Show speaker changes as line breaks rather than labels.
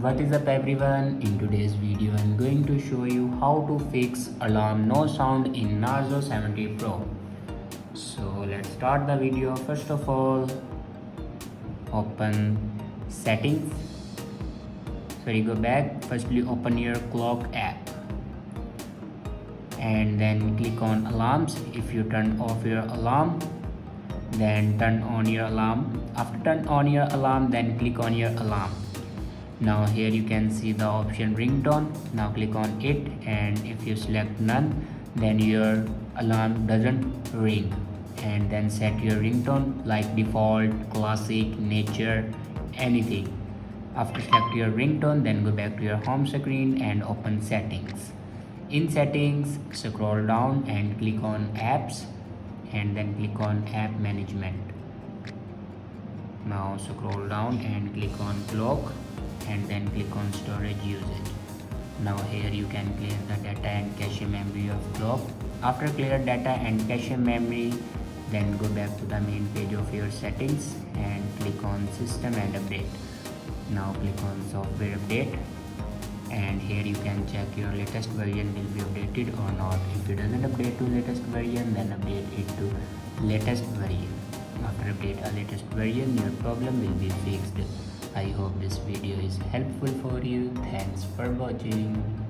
What is up everyone, in today's video I'm going to show you how to fix alarm no sound in Narzo 70 Pro. So let's start the video. First of all, open settings. Go back. Firstly open your clock app and then click on alarms. If you turn off your alarm, then turn on your alarm. After turn on your alarm, then click on your alarm. Now here you can see the option ringtone. Now click on it, and if you select none, then your alarm doesn't ring. And then set your ringtone like default, classic, nature, anything. After select your ringtone, then go back to your home screen and open settings. In settings, scroll down and click on apps, and then click on app management. Now scroll down and click on clock, and then click on storage usage. Now here you can clear the data and cache memory of clock. After clear data and cache memory, then go back to the main page of your settings and click on system and update. Now click on software update, and here you can check your latest version will be updated or not. If it doesn't update to latest version, then update it to latest version. After update a latest version, your problem will be fixed. I hope this video is helpful for you. Thanks for watching.